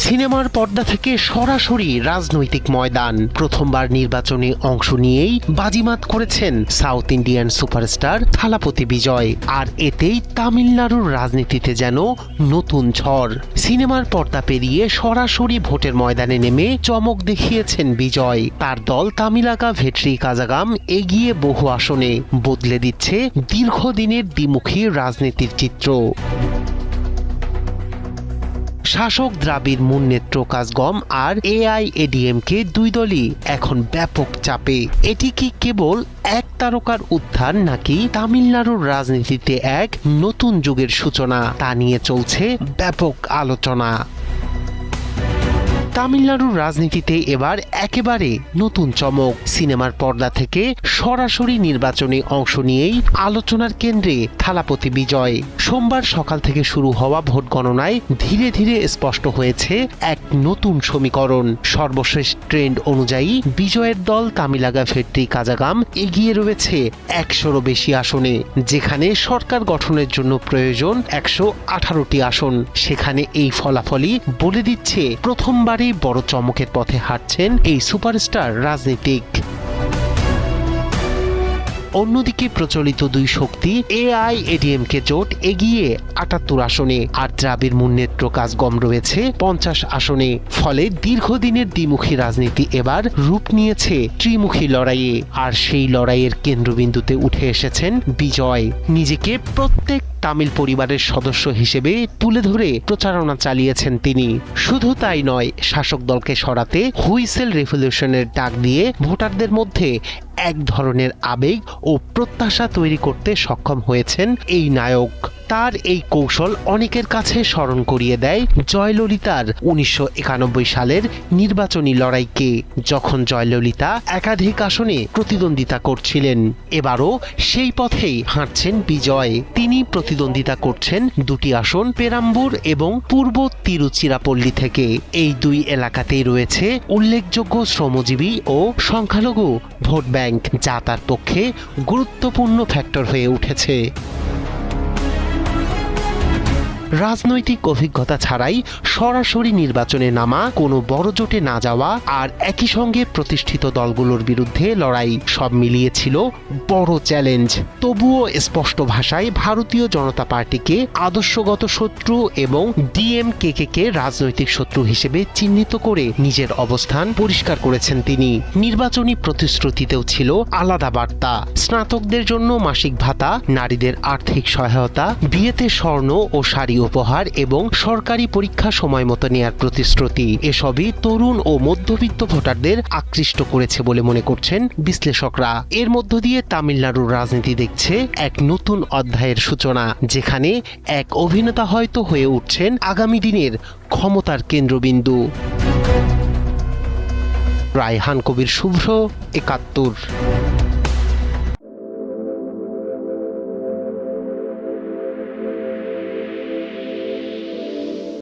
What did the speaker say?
সিনেমার পর্দা থেকে সরাসরি রাজনৈতিক ময়দান। প্রথমবার নির্বাচনে অংশ নিয়েই বাজিমাত করেছেন সাউথ ইন্ডিয়ান সুপারস্টার থালাপতি বিজয়। আর এতেই তামিলনাড়ুর রাজনীতিতে যেন নতুন ঝড়। সিনেমার পর্দা পেরিয়ে সরাসরি ভোটের ময়দানে নেমে চমক দেখিয়েছেন বিজয়। তার দল তামিলাকা ভেট্রি কাজাগাম এগিয়ে বহু আসনে, বদলে দিচ্ছে দীর্ঘদিনের দ্বিমুখী রাজনীতির চিত্র। শাসক দ্রাবিড় মুন্নেত্র কাজগম আর এআইএডিএমকে দুই দলই এখন ব্যাপক চাপে। এটি কি কেবল এক তারকার উত্থান, নাকি তামিলনাড়ুর রাজনীতিতে এক নতুন যুগের সূচনা, তা নিয়ে চলছে ব্যাপক আলোচনা। তামিলনাড়ুর রাজনীতিতে এবার একেবারে নতুন চমক। সিনেমার পর্দা থেকে সরাসরি নির্বাচনে অংশ নিয়েই আলোচনার কেন্দ্রে থালাপতি বিজয়। সোমবার সকাল থেকে শুরু হওয়া ভোট গণনায় ধীরে ধীরে স্পষ্ট হয়েছে এক নতুন সমীকরণ। সর্বশেষ ট্রেন্ড অনুযায়ী বিজয়ের দল তামিলাকা ভেট্রি কাজাগাম এগিয়ে রয়েছে 100-রও বেশি আসনে। যেখানে সরকার গঠনের জন্য প্রয়োজন 118টি আসন, সেখানে এই ফলাফলই বলে দিচ্ছে প্রথমবার বড় চমকের পথে হাঁটছেন এই সুপারস্টার রাজনীতিক। অন্যদিকে প্রচলিত দুই শক্তি এআইএডিএমকে জোট এগিয়ে 78 আসনে, আর দ্রাবিড় মুন্নেত্র কাজগম রয়েছে 50 আসনে। ফলে দীর্ঘদিনের দ্বিমুখী রাজনীতি এবার রূপ নিয়েছে ত্রিমুখী লড়াইয়ে। আর সেই লড়াইয়ের কেন্দ্রবিন্দুতে উঠে এসেছেন বিজয়। নিজেকে প্রত্যেক তামিল পরিবারের সদস্য হিসেবে তুলে ধরে প্রচারণা চালিয়েছেন তিনি। শুধু তাই নয়, শাসক দলকে সরাতে হুইসেল রেভলিউশনের ডাক দিয়ে ভোটারদের মধ্যে এক ধরনের আবেগ ও প্রত্যাশা তৈরি করতে সক্ষম হয়েছেন এই নায়ক। তার এই কৌশল অনেকের কাছে স্মরণ করিয়ে দেয় জয়ললিতার 1991 সালের নির্বাচনী লড়াইকে, যখন জয়ললিতা একাধিক আসনে প্রতিদ্বন্দ্বিতা করছিলেন। এবারও সেই পথেই হাঁটছেন বিজয়। তিনি প্রতিদ্বন্দ্বিতা করছেন দুটি আসন, পেরাম্বুর এবং পূর্ব তিরুচিরাপল্লী থেকে। এই দুই এলাকাতেই রয়েছে উল্লেখযোগ্য শ্রমজীবী ও সংখ্যালঘু ভোট ব্যাংক, যা তার পক্ষে গুরুত্বপূর্ণ ফ্যাক্টর হয়ে উঠেছে। রাজনৈতিক অভিজ্ঞতা ছাড়াই সরাসরি নির্বাচনে নামা, কোনো বড় জোটে না যাওয়া, আর একই সঙ্গে প্রতিষ্ঠিত দলগুলোর বিরুদ্ধে লড়াই, সব মিলিয়েছিল বড় চ্যালেঞ্জ। তবুও স্পষ্ট ভাষায় ভারতীয় জনতা পার্টিকে আদর্শগত শত্রু এবং ডিএমকে রাজনৈতিক শত্রু হিসেবে চিহ্নিত করে নিজের অবস্থান পরিষ্কার করেছেন তিনি। নির্বাচনী প্রতিশ্রুতিতেও ছিল আলাদা বার্তা। স্নাতকদের জন্য মাসিক ভাতা, নারীদের আর্থিক সহায়তা, বিয়েতে স্বর্ণ ও শাড়ি উপহার এবং সরকারি পরীক্ষা সময় মতো নেয়ার প্রতিশ্রুতি, এসবই তরুণ ও মধ্যবিত্ত ভোটারদের আকৃষ্ট করেছে বলে মনে করছেন বিশ্লেষকরা। এর মধ্য দিয়ে তামিলনাড়ুর রাজনীতি দেখছে এক নতুন অধ্যায়ের সূচনা, যেখানে এক অভিনেতা হয়তো হয়ে উঠছেন আগামী দিনের ক্ষমতার কেন্দ্রবিন্দু। রায়হান কবির শুভ্র, 71।